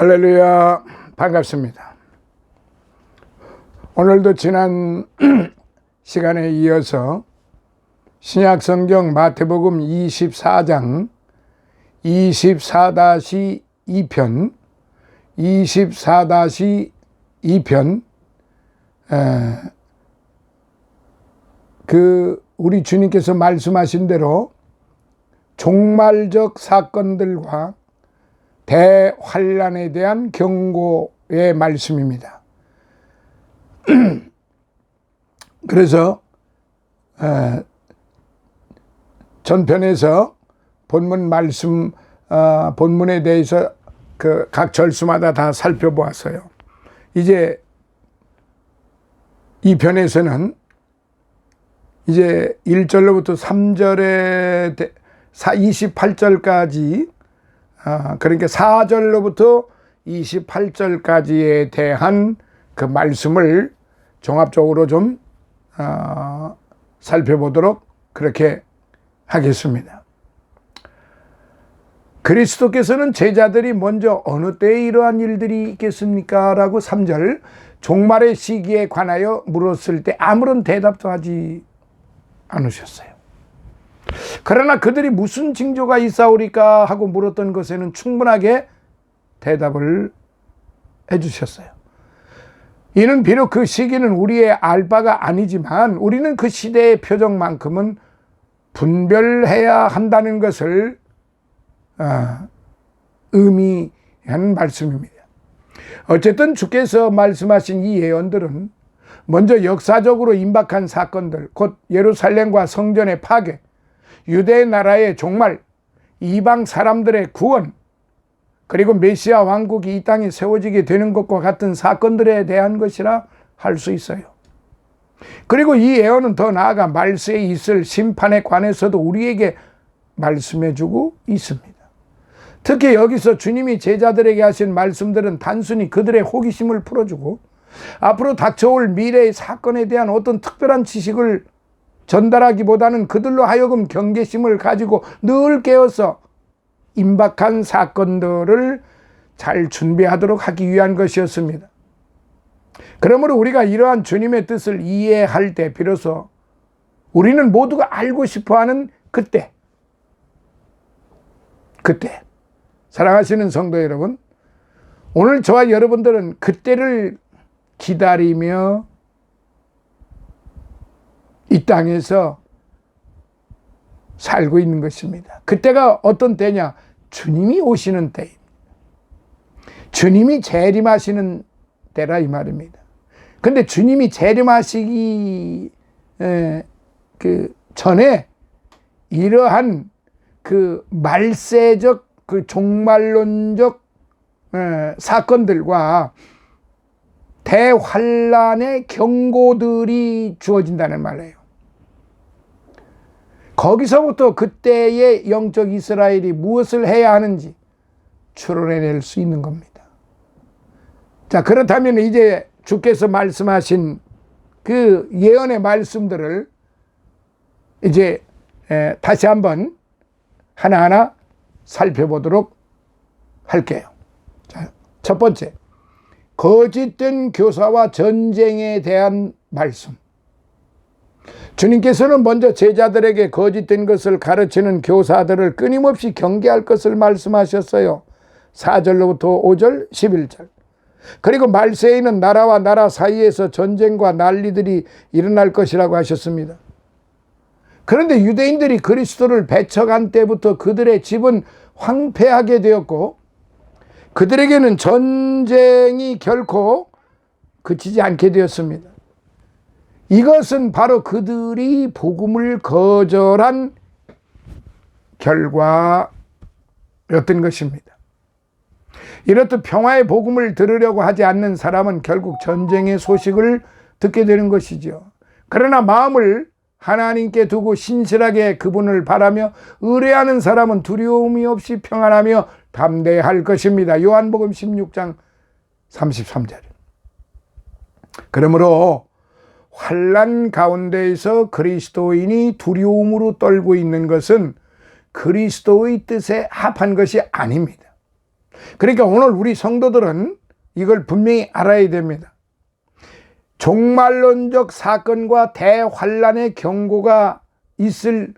할렐루야, 반갑습니다. 오늘도 지난 시간에 이어서 신약성경 마태복음 24장 24-2편 24-2편 우리 주님께서 말씀하신 대로 종말적 사건들과 대환란에 대한 경고의 말씀입니다. 그래서 전편에서 본문 말씀 본문에 대해서 각 절수마다 다 살펴보았어요. 이제 이 편에서는 이제 1절로부터 3절에 28절까지 그러니까 4절로부터 28절까지에 대한 그 말씀을 종합적으로 좀 살펴보도록 그렇게 하겠습니다. 그리스도께서는 제자들이 먼저 어느 때에 이러한 일들이 있겠습니까? 라고 3절 종말의 시기에 관하여 물었을 때 아무런 대답도 하지 않으셨어요. 그러나 그들이 무슨 징조가 있사오리까 하고 물었던 것에는 충분하게 대답을 해주셨어요. 이는 비록 그 시기는 우리의 알 바가 아니지만 우리는 그 시대의 표적만큼은 분별해야 한다는 것을 의미하는 말씀입니다. 어쨌든 주께서 말씀하신 이 예언들은 먼저 역사적으로 임박한 사건들, 곧 예루살렘과 성전의 파괴, 유대 나라의 종말, 이방 사람들의 구원, 그리고 메시아 왕국이 이 땅에 세워지게 되는 것과 같은 사건들에 대한 것이라 할 수 있어요. 그리고 이 예언은 더 나아가 말세에 있을 심판에 관해서도 우리에게 말씀해주고 있습니다. 특히 여기서 주님이 제자들에게 하신 말씀들은 단순히 그들의 호기심을 풀어주고 앞으로 닥쳐올 미래의 사건에 대한 어떤 특별한 지식을 전달하기보다는 그들로 하여금 경계심을 가지고 늘 깨어서 임박한 사건들을 잘 준비하도록 하기 위한 것이었습니다. 그러므로 우리가 이러한 주님의 뜻을 이해할 때 비로소 우리는 모두가 알고 싶어하는 그때 사랑하시는 성도 여러분, 오늘 저와 여러분들은 그때를 기다리며 이 땅에서 살고 있는 것입니다. 그때가 어떤 때냐? 주님이 오시는 때입니다. 주님이 재림하시는 때라 이 말입니다. 근데 주님이 재림하시기 전에 이러한 그 말세적 그 종말론적 사건들과 대환란의 경고들이 주어진다는 말이에요. 거기서부터 그때의 영적 이스라엘이 무엇을 해야 하는지 추론해낼 수 있는 겁니다. 자, 그렇다면 이제 주께서 말씀하신 그 예언의 말씀들을 이제 다시 한번 하나하나 살펴보도록 할게요. 자, 첫 번째, 거짓된 교사와 전쟁에 대한 말씀. 주님께서는 먼저 제자들에게 거짓된 것을 가르치는 교사들을 끊임없이 경계할 것을 말씀하셨어요. 4절로부터 5절, 11절. 그리고 말세에는 나라와 나라 사이에서 전쟁과 난리들이 일어날 것이라고 하셨습니다. 그런데 유대인들이 그리스도를 배척한 때부터 그들의 집은 황폐하게 되었고 그들에게는 전쟁이 결코 그치지 않게 되었습니다. 이것은 바로 그들이 복음을 거절한 결과였던 것입니다. 이렇듯 평화의 복음을 들으려고 하지 않는 사람은 결국 전쟁의 소식을 듣게 되는 것이죠. 그러나 마음을 하나님께 두고 신실하게 그분을 바라며 의뢰하는 사람은 두려움이 없이 평안하며 담대할 것입니다. 요한복음 16장 33절. 그러므로 환난 가운데에서 그리스도인이 두려움으로 떨고 있는 것은 그리스도의 뜻에 합한 것이 아닙니다. 그러니까 오늘 우리 성도들은 이걸 분명히 알아야 됩니다. 종말론적 사건과 대환란의 경고가 있을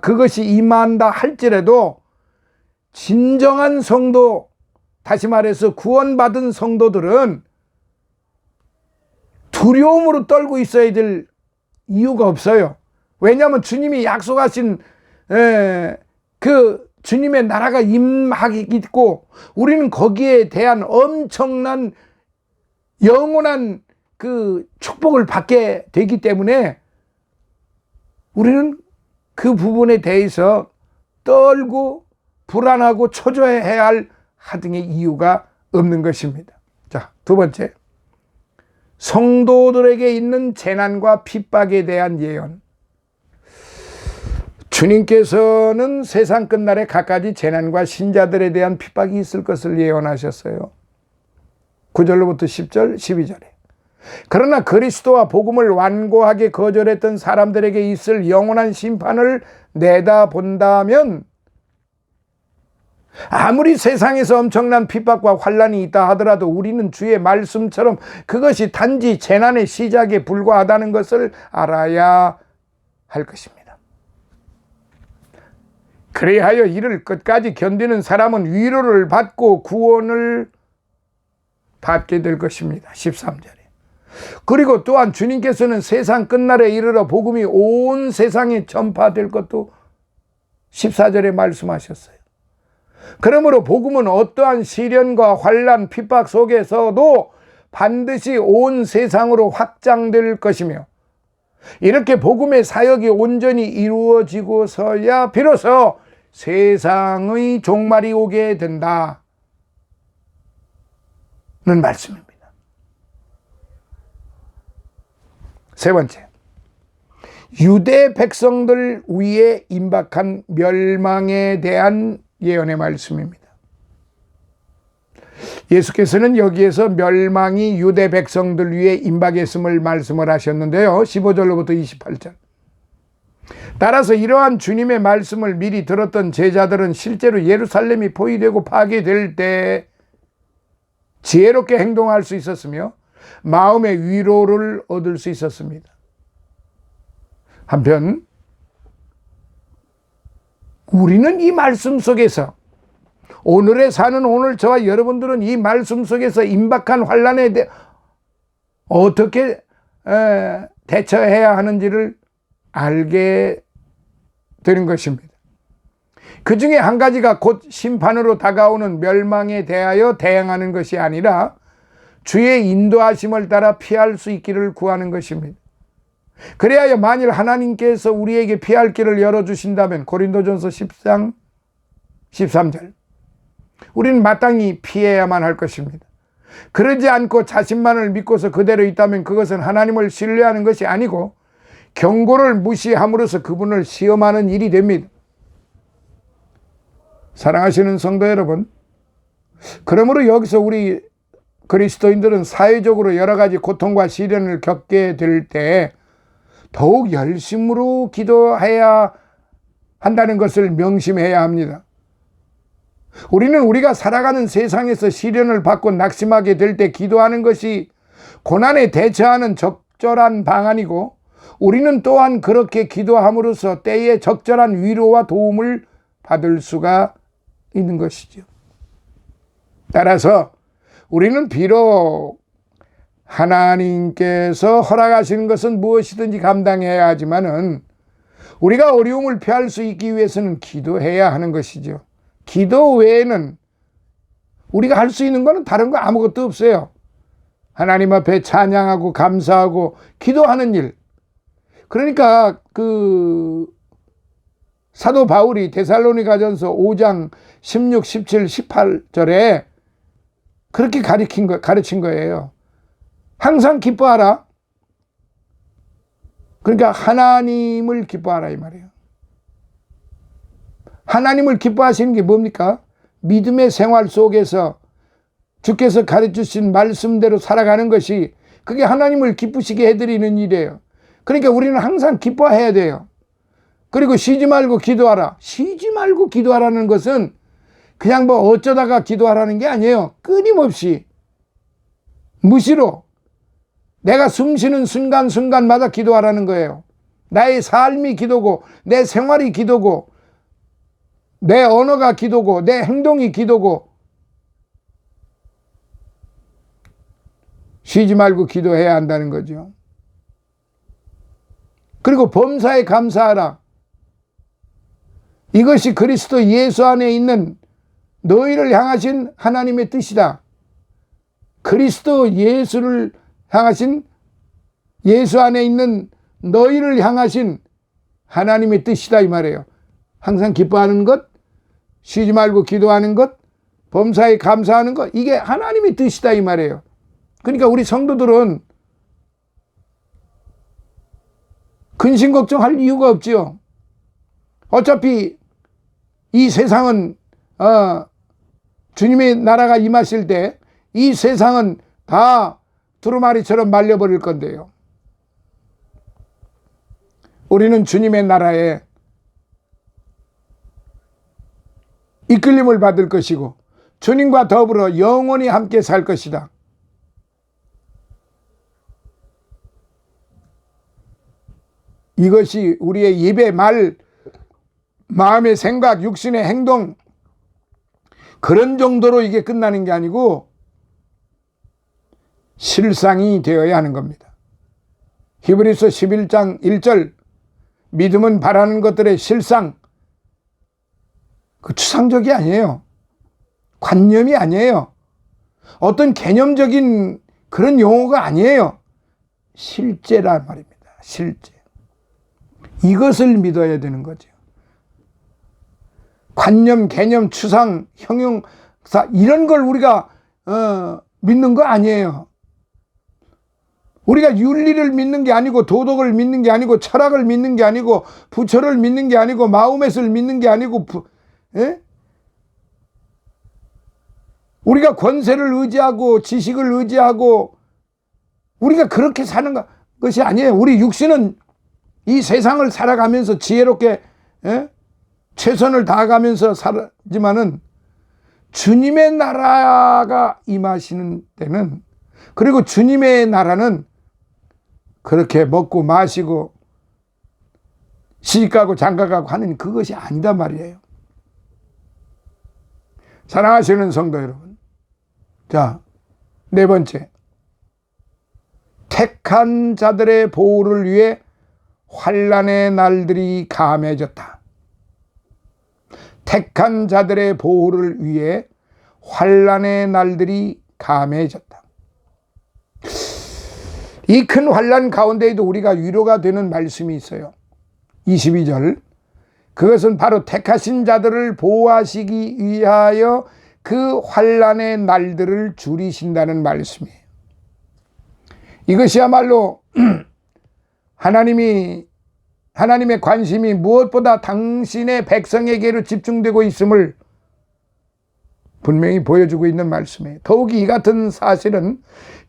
그것이 임한다 할지라도 진정한 성도, 다시 말해서 구원받은 성도들은 두려움으로 떨고 있어야 될 이유가 없어요. 왜냐하면 주님이 약속하신 그 주님의 나라가 임하겠고 우리는 거기에 대한 엄청난 영원한 그 축복을 받게 되기 때문에 우리는 그 부분에 대해서 떨고 불안하고 초조해해야 할 하등의 이유가 없는 것입니다. 자, 두 번째, 성도들에게 있는 재난과 핍박에 대한 예언. 주님께서는 세상 끝날에 갖가지 재난과 신자들에 대한 핍박이 있을 것을 예언하셨어요. 9절로부터 10절, 12절에. 그러나 그리스도와 복음을 완고하게 거절했던 사람들에게 있을 영원한 심판을 내다본다면 아무리 세상에서 엄청난 핍박과 환란이 있다 하더라도 우리는 주의 말씀처럼 그것이 단지 재난의 시작에 불과하다는 것을 알아야 할 것입니다. 그리하여 이를 끝까지 견디는 사람은 위로를 받고 구원을 받게 될 것입니다. 13절에. 그리고 또한 주님께서는 세상 끝날에 이르러 복음이 온 세상에 전파될 것도 14절에 말씀하셨어요. 그러므로 복음은 어떠한 시련과 환난, 핍박 속에서도 반드시 온 세상으로 확장될 것이며 이렇게 복음의 사역이 온전히 이루어지고서야 비로소 세상의 종말이 오게 된다는 말씀입니다. 세 번째, 유대 백성들 위에 임박한 멸망에 대한 예언의 말씀입니다. 예수께서는 여기에서 멸망이 유대 백성들 위에 임박했음을 말씀을 하셨는데요. 15절로부터 28절. 따라서 이러한 주님의 말씀을 미리 들었던 제자들은 실제로 예루살렘이 포위되고 파괴될 때 지혜롭게 행동할 수 있었으며 마음의 위로를 얻을 수 있었습니다. 한편 우리는 이 말씀 속에서 오늘에 사는 오늘 저와 여러분들은 이 말씀 속에서 임박한 환난에 대해 어떻게 대처해야 하는지를 알게 되는 것입니다. 그 중에 한 가지가 곧 심판으로 다가오는 멸망에 대하여 대응하는 것이 아니라 주의 인도하심을 따라 피할 수 있기를 구하는 것입니다. 그래야 만일 하나님께서 우리에게 피할 길을 열어주신다면 고린도전서 10장 13절 우리는 마땅히 피해야만 할 것입니다. 그러지 않고 자신만을 믿고서 그대로 있다면 그것은 하나님을 신뢰하는 것이 아니고 경고를 무시함으로써 그분을 시험하는 일이 됩니다. 사랑하시는 성도 여러분, 그러므로 여기서 우리 그리스도인들은 사회적으로 여러 가지 고통과 시련을 겪게 될 때 더욱 열심으로 기도해야 한다는 것을 명심해야 합니다. 우리는 우리가 살아가는 세상에서 시련을 받고 낙심하게 될 때 기도하는 것이 고난에 대처하는 적절한 방안이고 우리는 또한 그렇게 기도함으로써 때에 적절한 위로와 도움을 받을 수가 있는 것이죠. 따라서 우리는 비록 하나님께서 허락하시는 것은 무엇이든지 감당해야 하지만은 우리가 어려움을 피할 수 있기 위해서는 기도해야 하는 것이죠. 기도 외에는 우리가 할 수 있는 것은 다른 거 아무것도 없어요. 하나님 앞에 찬양하고 감사하고 기도하는 일. 그러니까 그 사도 바울이 데살로니가전서 5장 16, 17, 18절에 그렇게 가르친 거예요. 항상 기뻐하라. 그러니까 하나님을 기뻐하라 이 말이에요. 하나님을 기뻐하시는 게 뭡니까? 믿음의 생활 속에서 주께서 가르치신 말씀대로 살아가는 것이 그게 하나님을 기쁘시게 해드리는 일이에요. 그러니까 우리는 항상 기뻐해야 돼요. 그리고 쉬지 말고 기도하라. 쉬지 말고 기도하라는 것은 그냥 뭐 어쩌다가 기도하라는 게 아니에요. 끊임없이 무시로 내가 숨 쉬는 순간순간마다 기도하라는 거예요. 나의 삶이 기도고 내 생활이 기도고 내 언어가 기도고 내 행동이 기도고 쉬지 말고 기도해야 한다는 거죠. 그리고 범사에 감사하라. 이것이 그리스도 예수 안에 있는 너희를 향하신 하나님의 뜻이다. 그리스도 예수를 향하신 예수 안에 있는 너희를 향하신 하나님의 뜻이다 이 말이에요. 항상 기뻐하는 것, 쉬지 말고 기도하는 것, 범사에 감사하는 것, 이게 하나님의 뜻이다 이 말이에요. 그러니까 우리 성도들은 근심 걱정할 이유가 없지요. 어차피 이 세상은 주님의 나라가 임하실 때 이 세상은 다 두루마리처럼 말려버릴 건데요. 우리는 주님의 나라에 이끌림을 받을 것이고 주님과 더불어 영원히 함께 살 것이다. 이것이 우리의 입의 말, 마음의 생각, 육신의 행동 그런 정도로 이게 끝나는 게 아니고 실상이 되어야 하는 겁니다. 히브리서 11장 1절 믿음은 바라는 것들의 실상, 그 추상적이 아니에요. 관념이 아니에요. 어떤 개념적인 그런 용어가 아니에요. 실제란 말입니다. 실제. 이것을 믿어야 되는 거죠. 관념, 개념, 추상, 형용사 이런 걸 우리가 믿는 거 아니에요. 우리가 윤리를 믿는 게 아니고 도덕을 믿는 게 아니고 철학을 믿는 게 아니고 부처를 믿는 게 아니고 마호멧을 믿는 게 아니고 우리가 권세를 의지하고 지식을 의지하고 우리가 그렇게 사는 것이 아니에요. 우리 육신은 이 세상을 살아가면서 지혜롭게 최선을 다하면서 살지만은 주님의 나라가 임하시는 때는 그리고 주님의 나라는 그렇게 먹고 마시고 시집가고 장가가고 하는 그것이 아니다 말이에요. 사랑하시는 성도 여러분, 자, 네 번째, 택한 자들의 보호를 위해 환난의 날들이 감해졌다. 택한 자들의 보호를 위해 환난의 날들이 감해졌다. 이 큰 환난 가운데에도 우리가 위로가 되는 말씀이 있어요. 22절, 그것은 바로 택하신 자들을 보호하시기 위하여 그 환난의 날들을 줄이신다는 말씀이에요. 이것이야말로 하나님의 관심이 무엇보다 당신의 백성에게로 집중되고 있음을 분명히 보여주고 있는 말씀이에요. 더욱이 이 같은 사실은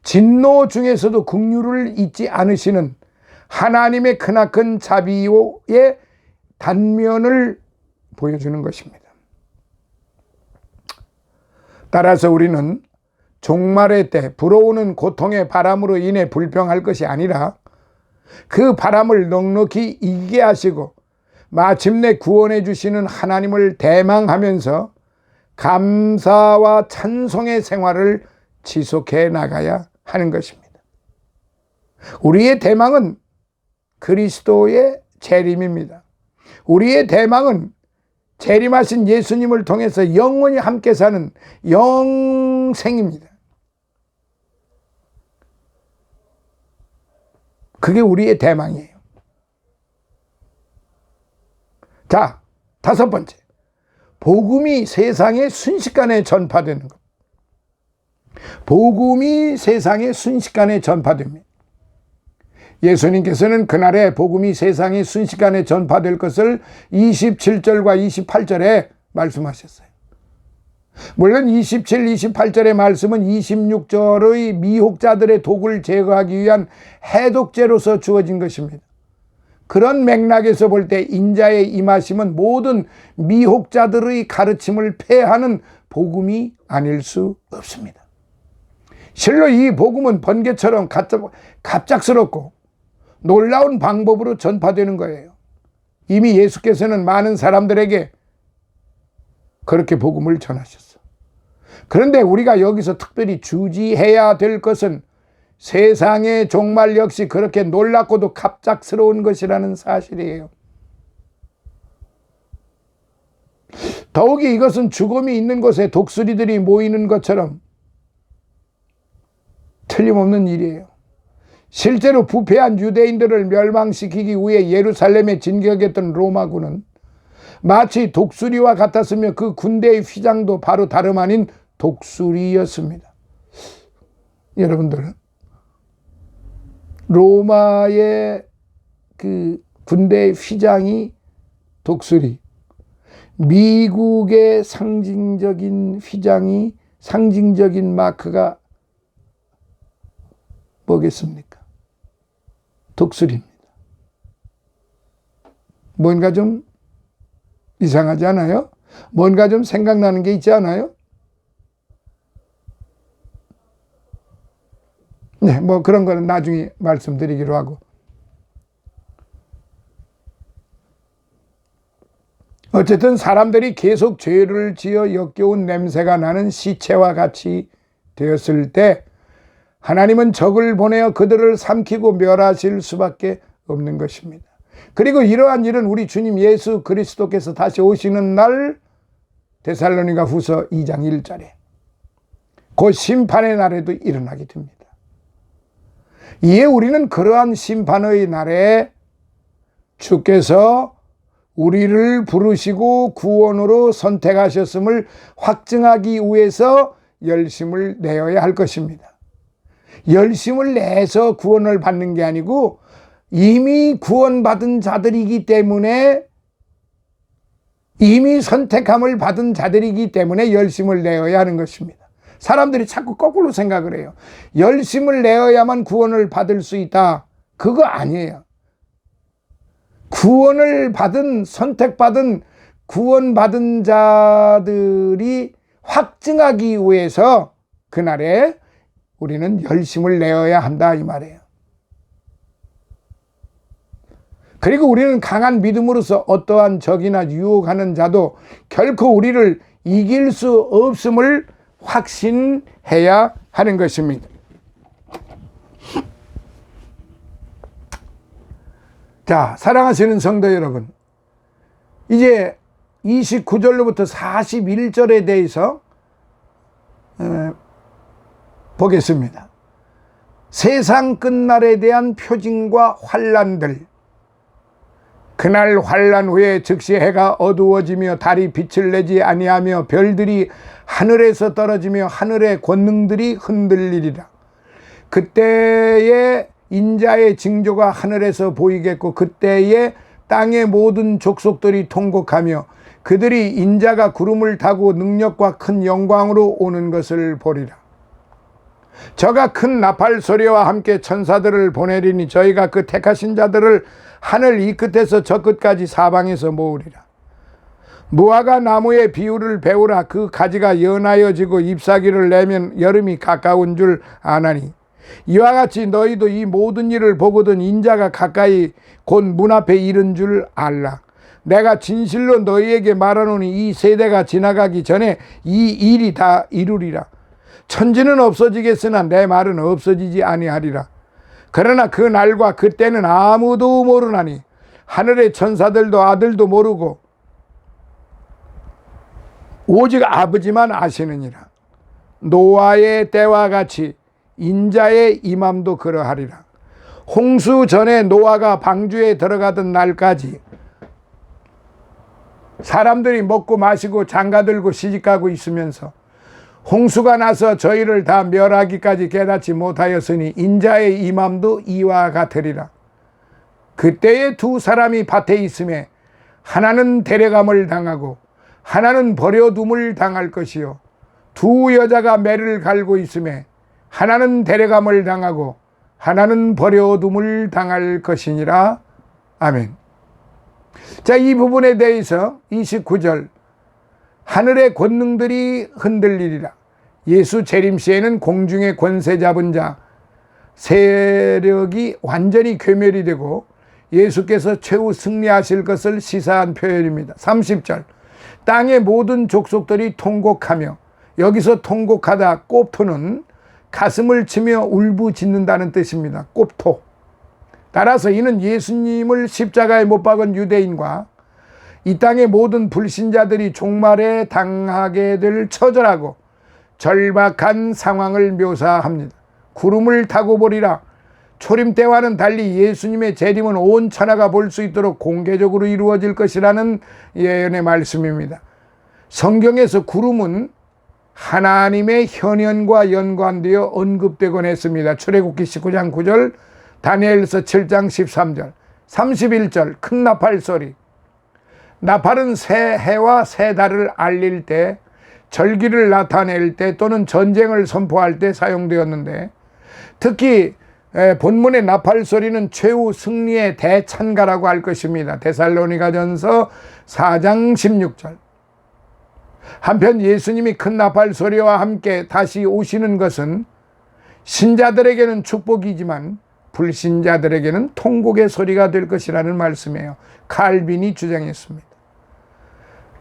진노 중에서도 긍휼을 잊지 않으시는 하나님의 크나큰 자비의 단면을 보여주는 것입니다. 따라서 우리는 종말의 때 불어오는 고통의 바람으로 인해 불평할 것이 아니라 그 바람을 넉넉히 이기게 하시고 마침내 구원해 주시는 하나님을 대망하면서 감사와 찬송의 생활을 지속해 나가야 하는 것입니다. 우리의 대망은 그리스도의 재림입니다. 우리의 대망은 재림하신 예수님을 통해서 영원히 함께 사는 영생입니다. 그게 우리의 대망이에요. 자, 다섯 번째, 복음이 세상에 순식간에 전파되는 것. 복음이 세상에 순식간에 전파됩니다. 예수님께서는 그날에 복음이 세상에 순식간에 전파될 것을 27절과 28절에 말씀하셨어요. 물론 27, 28절의 말씀은 26절의 미혹자들의 독을 제거하기 위한 해독제로서 주어진 것입니다. 그런 맥락에서 볼 때 인자의 임하심은 모든 미혹자들의 가르침을 폐하는 복음이 아닐 수 없습니다. 실로 이 복음은 번개처럼 갑작스럽고 놀라운 방법으로 전파되는 거예요. 이미 예수께서는 많은 사람들에게 그렇게 복음을 전하셨어. 그런데 우리가 여기서 특별히 주지해야 될 것은 세상의 종말 역시 그렇게 놀랍고도 갑작스러운 것이라는 사실이에요. 더욱이 이것은 죽음이 있는 곳에 독수리들이 모이는 것처럼 틀림없는 일이에요. 실제로 부패한 유대인들을 멸망시키기 위해 예루살렘에 진격했던 로마군은 마치 독수리와 같았으며 그 군대의 휘장도 바로 다름 아닌 독수리였습니다. 여러분들, 로마의 그 군대의 휘장이 독수리, 미국의 상징적인 휘장이, 상징적인 마크가 뭐겠습니까? 독수리입니다. 뭔가 좀 이상하지 않아요? 뭔가 좀 생각나는 게 있지 않아요? 네, 뭐 그런 거는 나중에 말씀드리기로 하고. 어쨌든 사람들이 계속 죄를 지어 역겨운 냄새가 나는 시체와 같이 되었을 때 하나님은 적을 보내어 그들을 삼키고 멸하실 수밖에 없는 것입니다. 그리고 이러한 일은 우리 주님 예수 그리스도께서 다시 오시는 날 데살로니가 후서 2장 1절에 곧 심판의 날에도 일어나게 됩니다. 이에 우리는 그러한 심판의 날에 주께서 우리를 부르시고 구원으로 선택하셨음을 확증하기 위해서 열심을 내어야 할 것입니다. 열심을 내서 구원을 받는 게 아니고 이미 구원받은 자들이기 때문에, 이미 선택함을 받은 자들이기 때문에 열심을 내어야 하는 것입니다. 사람들이 자꾸 거꾸로 생각을 해요. 열심을 내어야만 구원을 받을 수 있다. 그거 아니에요. 구원을 받은, 선택받은, 구원받은 자들이 확증하기 위해서 그날에 우리는 열심을 내어야 한다 이 말이에요. 그리고 우리는 강한 믿음으로서 어떠한 적이나 유혹하는 자도 결코 우리를 이길 수 없음을 확신해야 하는 것입니다. 자, 사랑하시는 성도 여러분, 이제 29절로부터 41절에 대해서 보겠습니다. 세상 끝날에 대한 표징과 환난들. 그날 환난 후에 즉시 해가 어두워지며 달이 빛을 내지 아니하며 별들이 하늘에서 떨어지며 하늘의 권능들이 흔들리리라. 그때에 인자의 징조가 하늘에서 보이겠고 그때에 땅의 모든 족속들이 통곡하며 그들이 인자가 구름을 타고 능력과 큰 영광으로 오는 것을 보리라. 저가 큰 나팔 소리와 함께 천사들을 보내리니 저희가 그 택하신 자들을 하늘 이 끝에서 저 끝까지 사방에서 모으리라. 무화과 나무의 비율을 배우라. 그 가지가 연하여지고 잎사귀를 내면 여름이 가까운 줄 아나니 이와 같이 너희도 이 모든 일을 보거든 인자가 가까이 곧 문 앞에 이른 줄 알라. 내가 진실로 너희에게 말하노니 이 세대가 지나가기 전에 이 일이 다 이루리라. 천지는 없어지겠으나 내 말은 없어지지 아니하리라. 그러나 그 날과 그때는 아무도 모르나니 하늘의 천사들도 아들도 모르고 오직 아버지만 아시느니라. 노아의 때와 같이 인자의 임함도 그러하리라. 홍수 전에 노아가 방주에 들어가던 날까지 사람들이 먹고 마시고 장가들고 시집가고 있으면서 홍수가 나서 저희를 다 멸하기까지 깨닫지 못하였으니 인자의 임함도 이와 같으리라. 그때에 두 사람이 밭에 있음에 하나는 데려감을 당하고 하나는 버려둠을 당할 것이요 두 여자가 매를 갈고 있음에 하나는 데려감을 당하고 하나는 버려둠을 당할 것이니라. 아멘. 자, 이 부분에 대해서 29절 하늘의 권능들이 흔들리리라. 예수 재림 시에는 공중의 권세 잡은 자 세력이 완전히 괴멸이 되고 예수께서 최후 승리하실 것을 시사한 표현입니다. 30절 땅의 모든 족속들이 통곡하며, 여기서 통곡하다 꼽토는 가슴을 치며 울부짖는다는 뜻입니다. 꼽토. 따라서 이는 예수님을 십자가에 못 박은 유대인과 이 땅의 모든 불신자들이 종말에 당하게 될 처절하고 절박한 상황을 묘사합니다. 구름을 타고 보리라. 초림 때와는 달리 예수님의 재림은 온 천하가 볼 수 있도록 공개적으로 이루어질 것이라는 예언의 말씀입니다. 성경에서 구름은 하나님의 현현과 연관되어 언급되곤 했습니다. 출애굽기 19장 9절, 다니엘서 7장 13절, 31절 큰 나팔 소리. 나팔은 새 해와 새 달을 알릴 때, 절기를 나타낼 때 또는 전쟁을 선포할 때 사용되었는데, 특히 본문의 나팔 소리는 최후 승리의 대찬가라고 할 것입니다. 데살로니가전서 4장 16절. 한편 예수님이 큰 나팔 소리와 함께 다시 오시는 것은 신자들에게는 축복이지만 불신자들에게는 통곡의 소리가 될 것이라는 말씀이에요. 칼빈이 주장했습니다.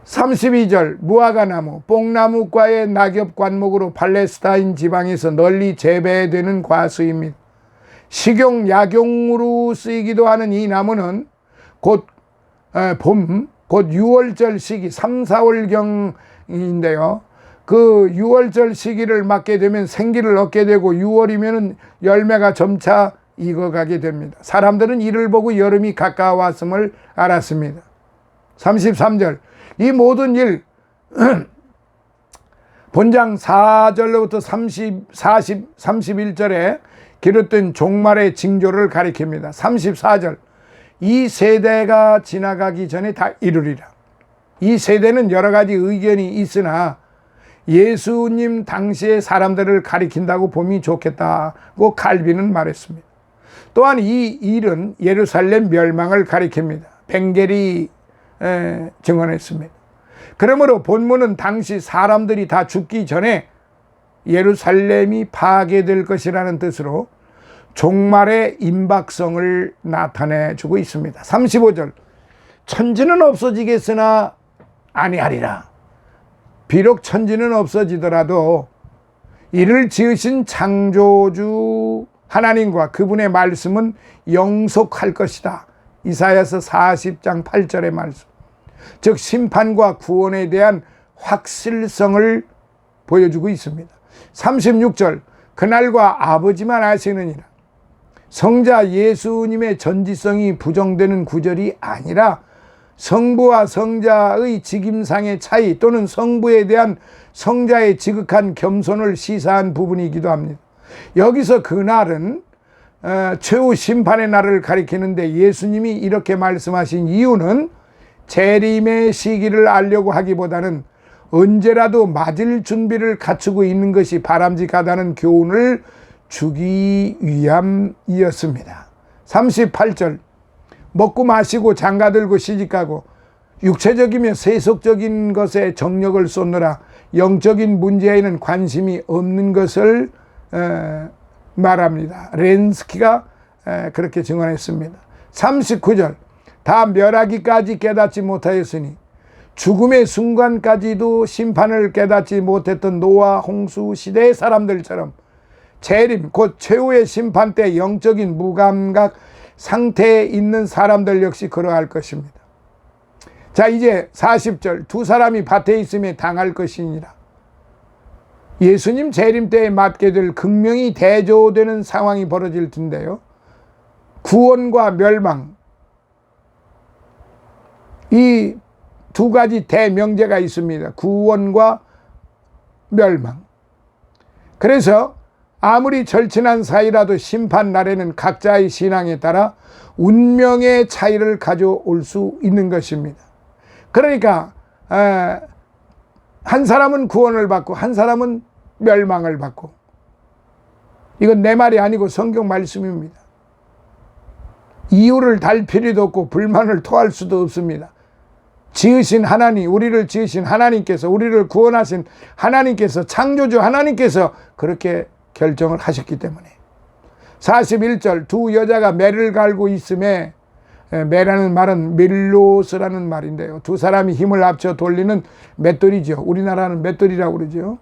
32절 무화과나무, 뽕나무과의 낙엽 관목으로 팔레스타인 지방에서 널리 재배되는 과수입니다. 식용, 약용으로 쓰이기도 하는 이 나무는 곧 봄, 곧 6월절 시기 3, 4월경인데요. 그 6월절 시기를 맞게 되면 생기를 얻게 되고 6월이면 열매가 점차 익어가게 됩니다. 사람들은 이를 보고 여름이 가까워왔음을 알았습니다. 33절 이 모든 일 본장 4절로부터 31절에 기록된 종말의 징조를 가리킵니다. 34절 이 세대가 지나가기 전에 다 이루리라. 이 세대는 여러 가지 의견이 있으나 예수님 당시의 사람들을 가리킨다고 보면 좋겠다고 칼빈은 말했습니다. 또한 이 일은 예루살렘 멸망을 가리킵니다. 벵겔이 증언했습니다. 그러므로 본문은 당시 사람들이 다 죽기 전에 예루살렘이 파괴될 것이라는 뜻으로 종말의 임박성을 나타내 주고 있습니다. 35절 천지는 없어지겠으나 아니하리라. 비록 천지는 없어지더라도 이를 지으신 창조주 하나님과 그분의 말씀은 영속할 것이다. 이사야서 40장 8절의 말씀. 즉 심판과 구원에 대한 확실성을 보여주고 있습니다. 36절 그날과 아버지만 아시느니라. 성자 예수님의 전지성이 부정되는 구절이 아니라 성부와 성자의 직임상의 차이 또는 성부에 대한 성자의 지극한 겸손을 시사한 부분이기도 합니다. 여기서 그날은 최후 심판의 날을 가리키는데 예수님이 이렇게 말씀하신 이유는 재림의 시기를 알려고 하기보다는 언제라도 맞을 준비를 갖추고 있는 것이 바람직하다는 교훈을 주기 위함이었습니다. 38절 먹고 마시고 장가들고 시집가고 육체적이며 세속적인 것에 정력을 쏟느라 영적인 문제에는 관심이 없는 것을 말합니다. 렌스키가 그렇게 증언했습니다. 39절 다 멸하기까지 깨닫지 못하였으니 죽음의 순간까지도 심판을 깨닫지 못했던 노아 홍수 시대의 사람들처럼 재림 곧 최후의 심판 때 영적인 무감각 상태에 있는 사람들 역시 그러할 것입니다. 자 이제 40절 두 사람이 밭에 있음에 당할 것이니라. 예수님 재림 때에 맞게 될 극명히 대조되는 상황이 벌어질 텐데요. 구원과 멸망 이 두 가지 대명제가 있습니다. 구원과 멸망. 그래서 아무리 절친한 사이라도 심판 날에는 각자의 신앙에 따라 운명의 차이를 가져올 수 있는 것입니다. 그러니까 한 사람은 구원을 받고 한 사람은 멸망을 받고, 이건 내 말이 아니고 성경 말씀입니다. 이유를 달 필요도 없고 불만을 토할 수도 없습니다. 지으신 하나님, 우리를 지으신 하나님께서, 우리를 구원하신 하나님께서, 창조주 하나님께서 그렇게 결정을 하셨기 때문에. 41절 두 여자가 매를 갈고 있음에, 매라는 말은 밀로스라는 말인데요, 두 사람이 힘을 합쳐 돌리는 맷돌이죠. 우리나라는 맷돌이라고 그러죠.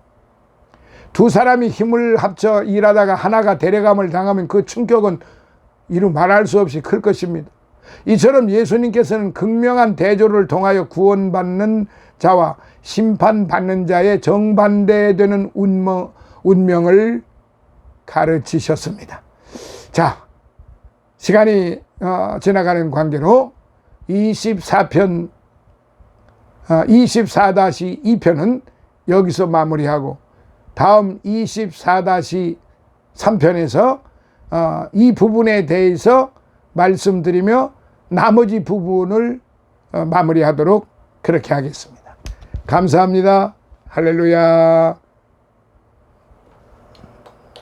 두 사람이 힘을 합쳐 일하다가 하나가 데려감을 당하면 그 충격은 이루 말할 수 없이 클 것입니다. 이처럼 예수님께서는 극명한 대조를 통하여 구원받는 자와 심판받는 자의 정반대되는 운명을 가르치셨습니다. 자, 시간이 지나가는 관계로 24편 24-2편은 여기서 마무리하고 다음 24-3편에서 이 부분에 대해서 말씀드리며 나머지 부분을 마무리하도록 그렇게 하겠습니다. 감사합니다. 할렐루야.